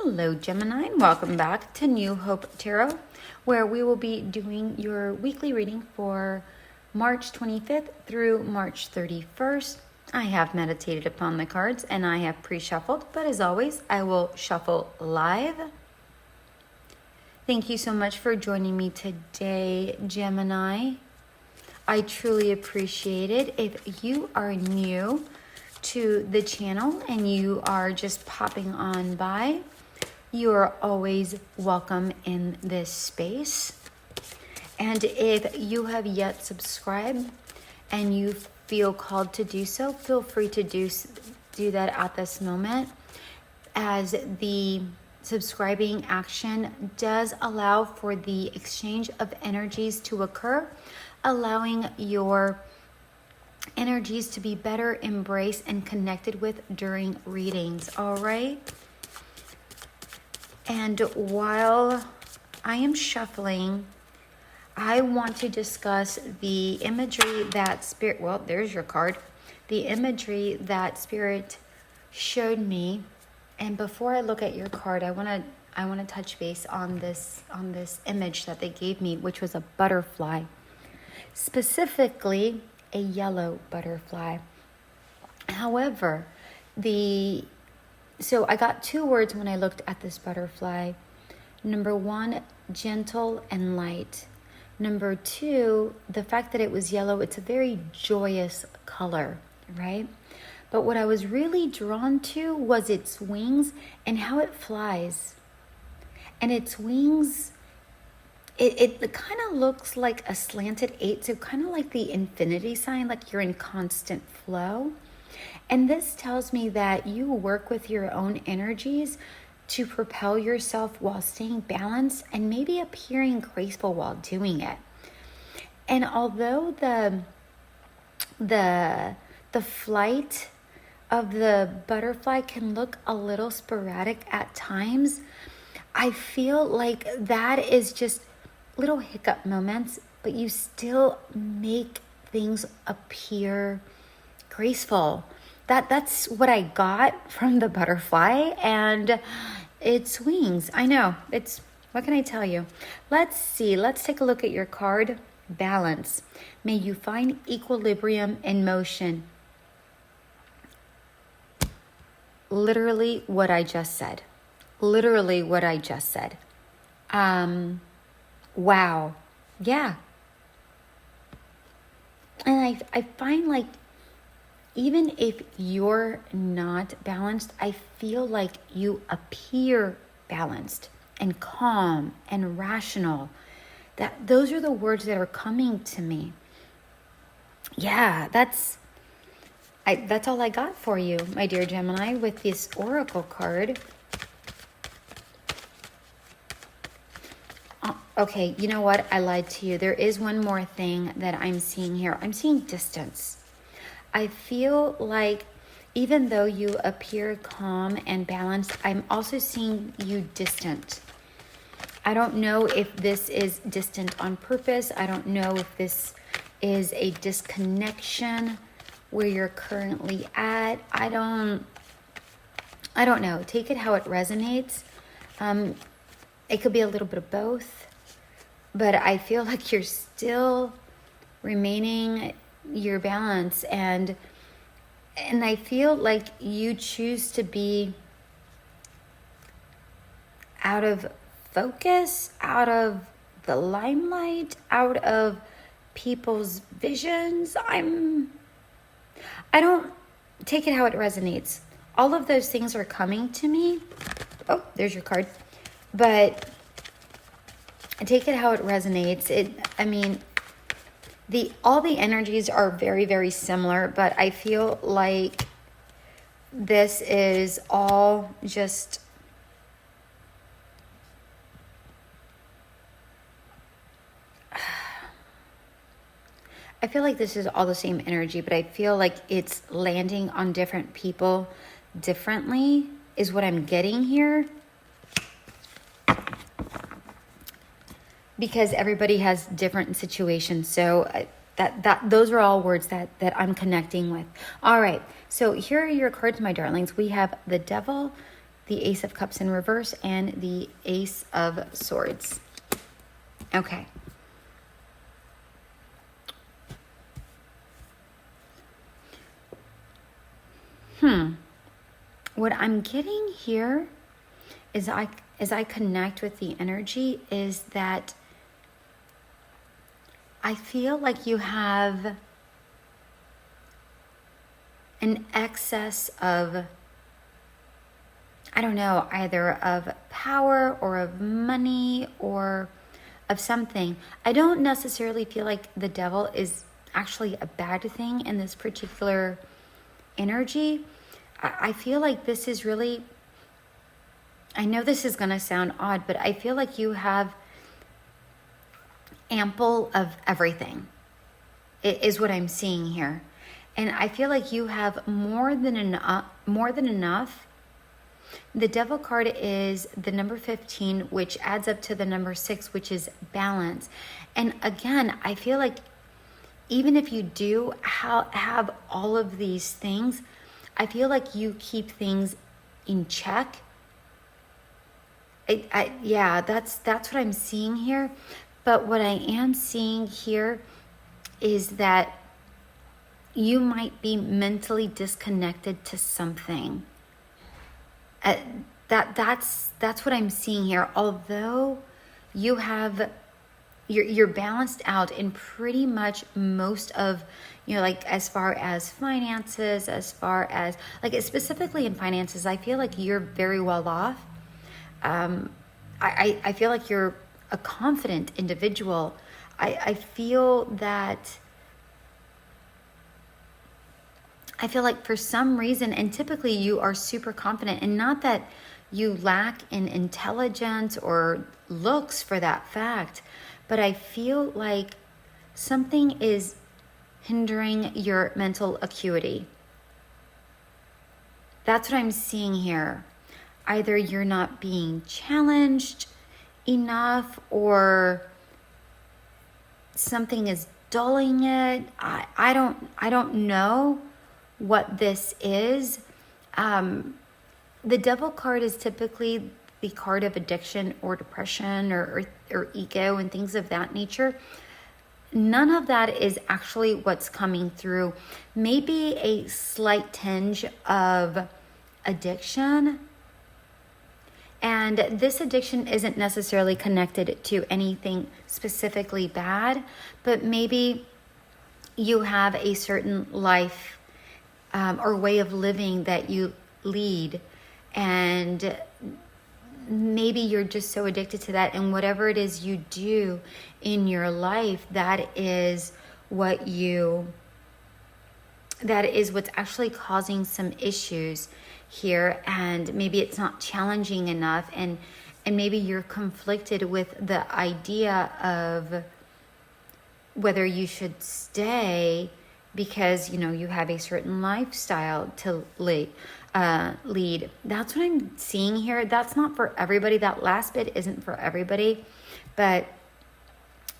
Hello, Gemini, and welcome back to New Hope Tarot, where we will be doing your weekly reading for March 25th through March 31st. I have meditated upon the cards and I have pre-shuffled, but as always, I will shuffle live. Thank you so much for joining me today, Gemini. I truly appreciate it. If you are new to the channel and you are just popping on by, you are always welcome in this space. And if you have yet subscribed and you feel called to do so, feel free to do that at this moment, as the subscribing action does allow for the exchange of energies to occur, allowing your energies to be better embraced and connected with during readings. All right. And while I am shuffling, I want to discuss the imagery that Spirit, well, there's your card, the imagery that Spirit showed me. And before I look at your card, I want to touch base on this image that they gave me, which was a butterfly, specifically a yellow butterfly. However, so I got two words when I looked at this butterfly. Number one, gentle and light. Number two, the fact that it was yellow, it's a very joyous color, right? But what I was really drawn to was its wings and how it flies. And its wings, it kind of looks like a slanted 8, so kind of like the infinity sign, like you're in constant flow. And this tells me that you work with your own energies to propel yourself while staying balanced and maybe appearing graceful while doing it. And although the flight of the butterfly can look a little sporadic at times, I feel like that is just little hiccup moments, but you still make things appear graceful. That's what I got from the butterfly and its wings. I know, what can I tell you? Let's see, let's take a look at your card. Balance. May you find equilibrium in motion. Literally what I just said. Wow. Yeah. And I find like, even if you're not balanced, I feel like you appear balanced and calm and rational. Those are the words that are coming to me. Yeah, that's all I got for you, my dear Gemini, with this oracle card. Okay, you know what? I lied to you. There is one more thing that I'm seeing here. I'm seeing distance. I feel like even though you appear calm and balanced, I'm also seeing you distant. I don't know if this is distant on purpose. I don't know if this is a disconnection where you're currently at. I don't know. Take it how it resonates. It could be a little bit of both, but I feel like you're still remaining your balance, and I feel like you choose to be out of focus, out of the limelight, out of people's visions. I don't, take it how it resonates. All of those things are coming to me. Oh, there's your card. But take it how it resonates. All the energies are very, very similar, but I feel like this is all just I feel like this is all the same energy, but I feel like it's landing on different people differently is what I'm getting here. Because everybody has different situations. So those are all words that I'm connecting with. All right. So here are your cards, my darlings. We have the Devil, the Ace of Cups in reverse, and the Ace of Swords. Okay. What I'm getting here is as I connect with the energy is that I feel like you have an excess of, I don't know, either of power or of money or of something. I don't necessarily feel like the devil is actually a bad thing in this particular energy. I feel like this is really, I know this is going to sound odd, but I feel like you have ample of everything. It is what I'm seeing here. And I feel like you have more than enough. The devil card is the number 15, which adds up to the number 6, which is balance. And again, I feel like even if you do have all of these things, I feel like you keep things in check. Yeah, that's what I'm seeing here. But what I am seeing here is that you might be mentally disconnected to something. That's what I'm seeing here. Although you're balanced out in pretty much most of, like as far as finances, as far as like specifically in finances, I feel like you're very well off. I feel like you're a confident individual. I feel like for some reason, and typically you are super confident, and not that you lack in intelligence or looks for that fact, but I feel like something is hindering your mental acuity. That's what I'm seeing here. Either you're not being challenged enough or something is dulling it. I don't know what this is. The devil card is typically the card of addiction or depression or ego and things of that nature. None of that is actually what's coming through. Maybe a slight tinge of addiction. And this addiction isn't necessarily connected to anything specifically bad, but maybe you have a certain life or way of living that you lead, and maybe you're just so addicted to that, and whatever it is you do in your life, that is what's actually causing some issues here. And maybe it's not challenging enough, and maybe you're conflicted with the idea of whether you should stay because you have a certain lifestyle to lead. That's what I'm seeing here. That's not for everybody. That last bit isn't for everybody, but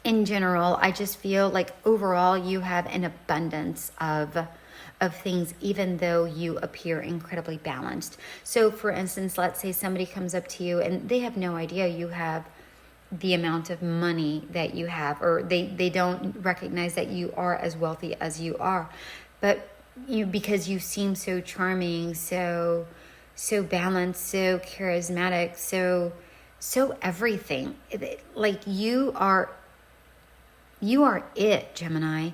in general, I just feel like overall you have an abundance of things, even though you appear incredibly balanced. So for instance, let's say somebody comes up to you and they have no idea you have the amount of money that you have, or they don't recognize that you are as wealthy as you are, but because you seem so charming, so balanced, so charismatic, so everything. Like you are it, Gemini,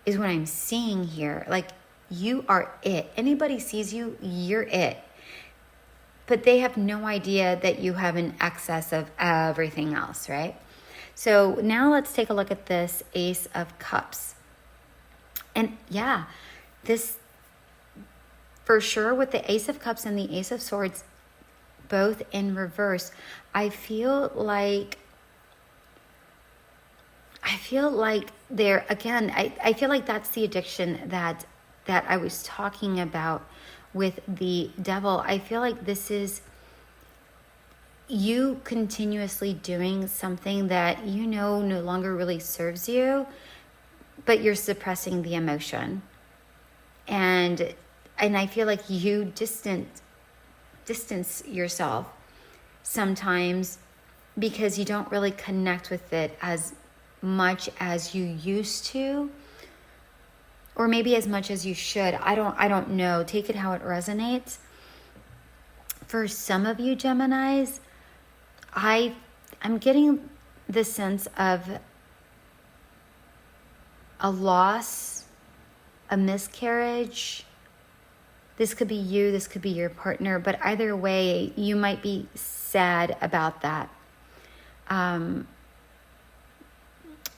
is what I'm seeing here. Like you are it. Anybody sees you, you're it. But they have no idea that you have an excess of everything else, right? So now let's take a look at this Ace of Cups. And yeah, this for sure with the Ace of Cups and the Ace of Swords, both in reverse, I feel like there again, I feel like that's the addiction that I was talking about with the devil. I feel like this is you continuously doing something that no longer really serves you, but you're suppressing the emotion. And I feel like you distance distance yourself sometimes because you don't really connect with it as much as you used to, or maybe as much as you should. I don't know. Take it how it resonates. For some of you Geminis, I'm getting the sense of a loss, a miscarriage. This could be you, this could be your partner, but either way, you might be sad about that.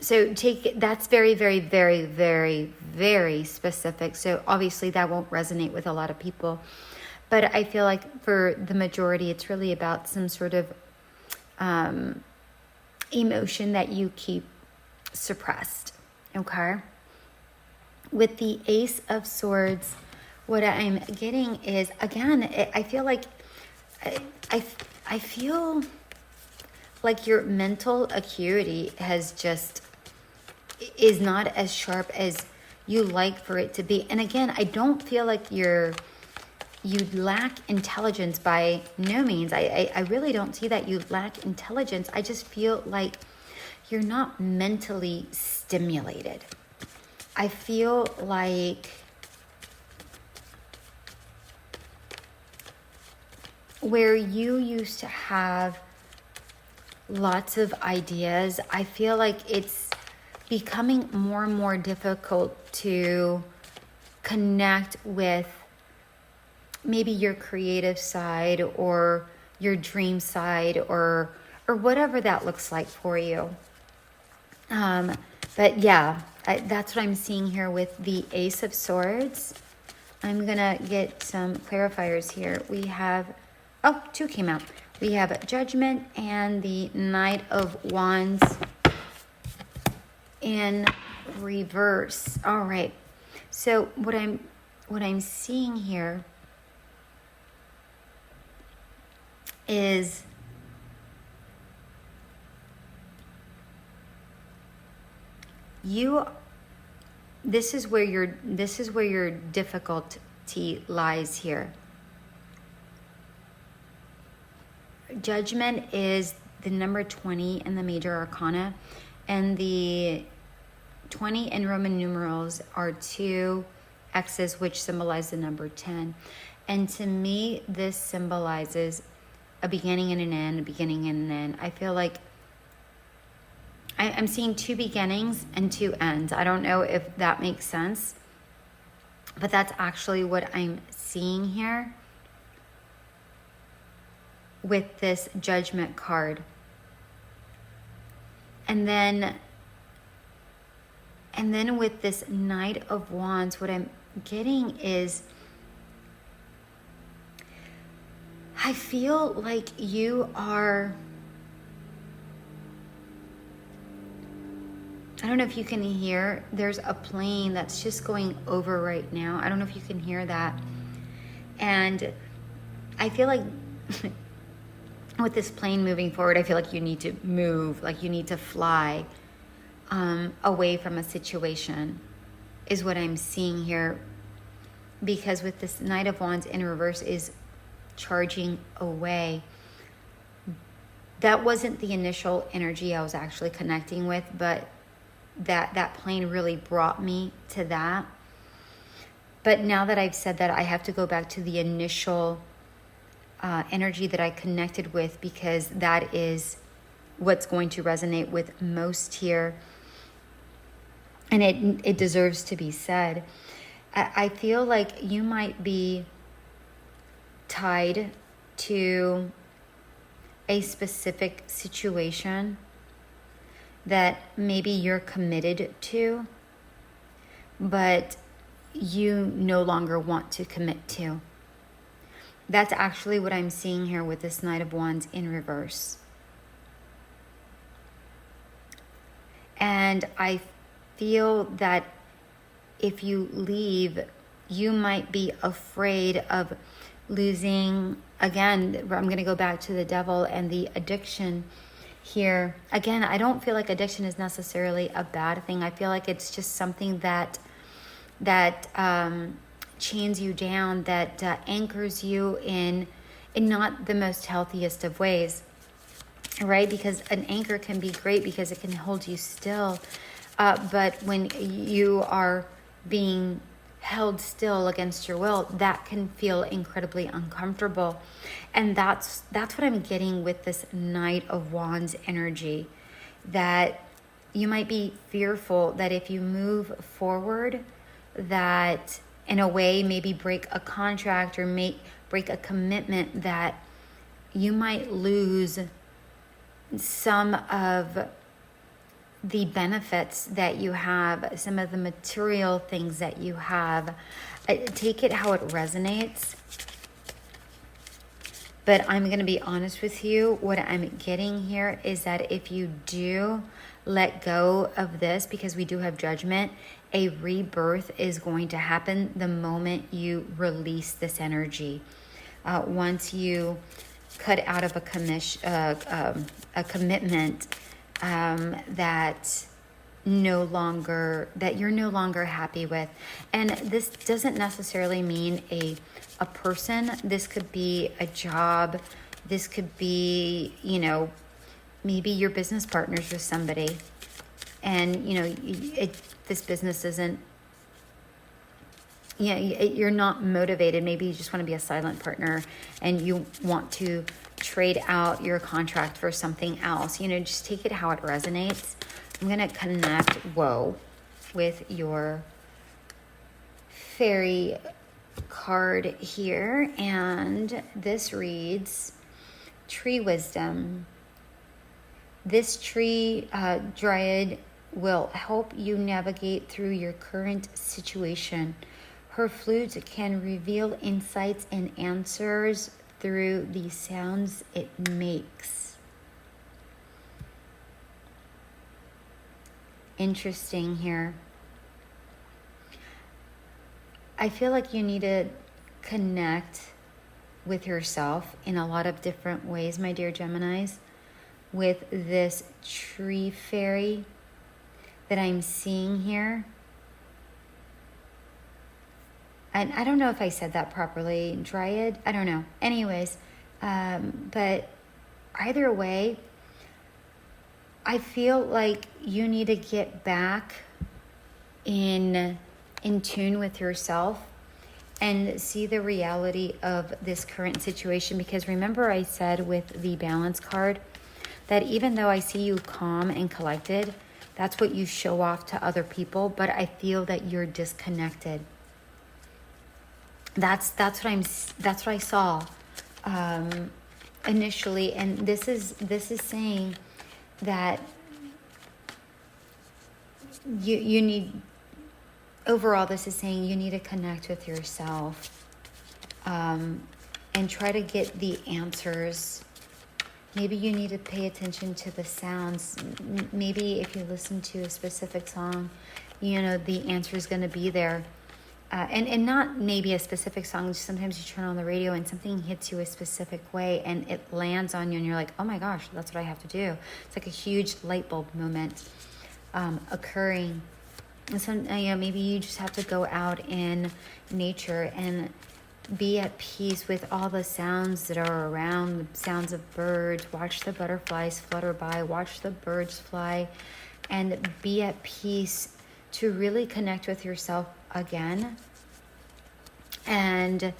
So that's very, very, very, very, very specific. So obviously that won't resonate with a lot of people. But I feel like for the majority, it's really about some sort of emotion that you keep suppressed. Okay? With the Ace of Swords, what I'm getting is, again, I feel like I feel like your mental acuity is not as sharp as you like for it to be. And again, I don't feel like you lack intelligence by no means. I really don't see that you lack intelligence. I just feel like you're not mentally stimulated. I feel like where you used to have lots of ideas, I feel like it's becoming more and more difficult to connect with maybe your creative side or your dream side or whatever that looks like for you. But yeah, that's what I'm seeing here with the Ace of Swords. I'm gonna get some clarifiers here. We have, two came out. We have Judgment and the Knight of Wands in reverse. All right. So what I'm seeing here is this is where your difficulty lies here. Judgment is the number 20 in the major arcana, and the 20 in Roman numerals are two X's, which symbolize the number 10. And to me, this symbolizes a beginning and an end, a beginning and an end. I feel like I'm seeing two beginnings and two ends. I don't know if that makes sense, but that's actually what I'm seeing here with this Judgment card. And then with this Knight of Wands, what I'm getting is I feel like you are, I don't know if you can hear, there's a plane that's just going over right now. I don't know if you can hear that. And I feel like with this plane moving forward, I feel like you need to move, like you need to fly away from a situation is what I'm seeing here. Because with this Knight of Wands in reverse is charging away. That wasn't the initial energy I was actually connecting with, but that plane really brought me to that. But now that I've said that, I have to go back to the initial energy that I connected with, because that is what's going to resonate with most here. And it deserves to be said. I feel like you might be tied to a specific situation that maybe you're committed to, but you no longer want to commit to. That's actually what I'm seeing here with this Knight of Wands in reverse. And I feel that if you leave, you might be afraid of losing. Again, I'm going to go back to the Devil and the addiction here. Again, I don't feel like addiction is necessarily a bad thing. I feel like it's just something that chains you down, that anchors you in in not the most healthiest of ways, right? Because an anchor can be great because it can hold you still. But when you are being held still against your will, that can feel incredibly uncomfortable. And that's what I'm getting with this Knight of Wands energy, that you might be fearful that if you move forward, that in a way, maybe break a contract or break a commitment, that you might lose some of the benefits that you have, some of the material things that you have. Take it how it resonates. But I'm going to be honest with you. What I'm getting here is that if you do let go of this, because we do have judgment, a rebirth is going to happen the moment you release this energy. Once you cut out of a commitment that you're no longer happy with. And this doesn't necessarily mean a person. This could be a job. This could be, maybe you're business partners with somebody, and this business isn't, you're not motivated. Maybe you just want to be a silent partner and you want to trade out your contract for something else. Just take it how it resonates. I'm going to connect with your fairy card here, and this reads Tree Wisdom. This tree dryad will help you navigate through your current situation. Her flute can reveal insights and answers through the sounds it makes. Interesting here. I feel like you need to connect with yourself in a lot of different ways, my dear Geminis, with this tree fairy that I'm seeing here. And I don't know if I said that properly. Dryad? I don't know. Anyways, but either way, I feel like you need to get back in tune with yourself and see the reality of this current situation. Because remember I said with the Balance card that even though I see you calm and collected, that's what you show off to other people, but I feel that you're disconnected. That's what I saw initially, and this is saying that you need, overall this is saying you need to connect with yourself and try to get the answers. Maybe you need to pay attention to the sounds. Maybe if you listen to a specific song, the answer is going to be there. And not maybe a specific song. Sometimes you turn on the radio and something hits you a specific way and it lands on you and you're like, oh my gosh, that's what I have to do. It's like a huge light bulb moment occurring. And so, maybe you just have to go out in nature and be at peace with all the sounds that are around, the sounds of birds. Watch the butterflies flutter by, watch the birds fly, and be at peace to really connect with yourself again and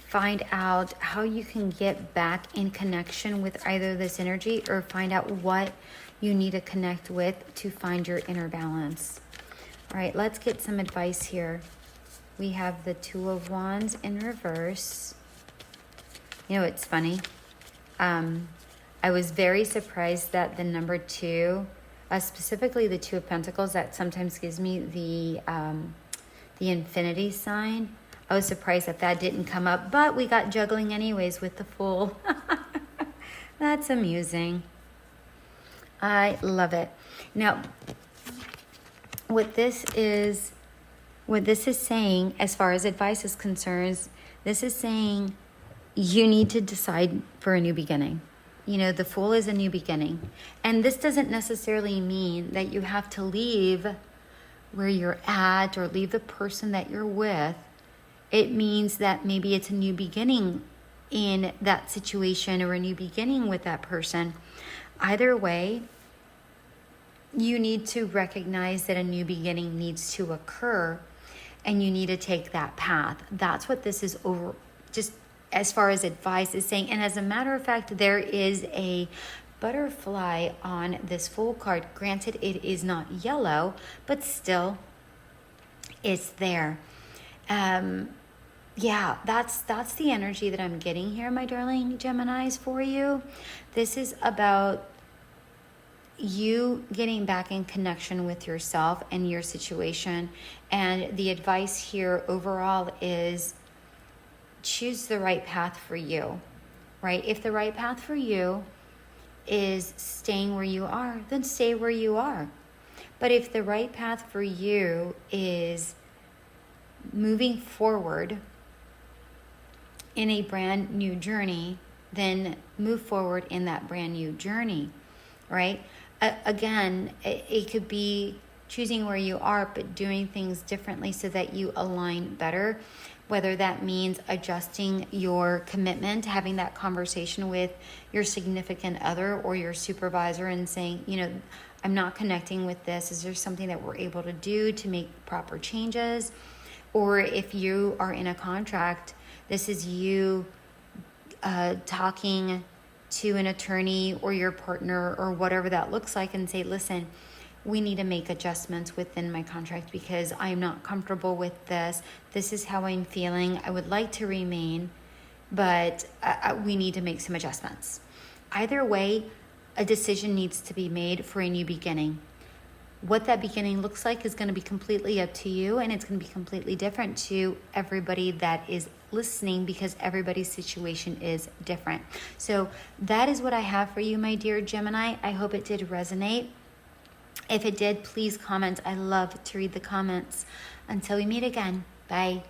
find out how you can get back in connection with either this energy or find out what you need to connect with to find your inner balance. All right, let's get some advice here. We have the Two of Wands in reverse. It's funny. I was very surprised that the number 2, specifically the Two of Pentacles, that sometimes gives me the infinity sign. I was surprised that didn't come up, but we got juggling anyways with the Fool. That's amusing. I love it. Now, what this is saying, as far as advice is concerned, this is saying you need to decide for a new beginning. The Fool is a new beginning. And this doesn't necessarily mean that you have to leave where you're at or leave the person that you're with. It means that maybe it's a new beginning in that situation or a new beginning with that person. Either way, you need to recognize that a new beginning needs to occur and you need to take that path. That's what this is over, just as far as advice is saying. And as a matter of fact, there is a butterfly on this Fool card. Granted, it is not yellow, but still it's there. Yeah, that's the energy that I'm getting here, my darling Geminis, for you. This is about you getting back in connection with yourself and your situation. And the advice here overall is choose the right path for you, right? If the right path for you is staying where you are, then stay where you are. But if the right path for you is moving forward in a brand new journey, then move forward in that brand new journey, right? Again, it could be choosing where you are, but doing things differently so that you align better, whether that means adjusting your commitment, having that conversation with your significant other or your supervisor and saying, you know, I'm not connecting with this. Is there something that we're able to do to make proper changes? Or if you are in a contract, this is you talking to an attorney or your partner or whatever that looks like and say, listen, we need to make adjustments within my contract because I'm not comfortable with this. This is how I'm feeling. I would like to remain, but we need to make some adjustments. Either way, a decision needs to be made for a new beginning. What that beginning looks like is going to be completely up to you, and it's going to be completely different to everybody that is listening because everybody's situation is different. So that is what I have for you, my dear Gemini. I hope it did resonate. If it did, please comment. I love to read the comments. Until we meet again, bye.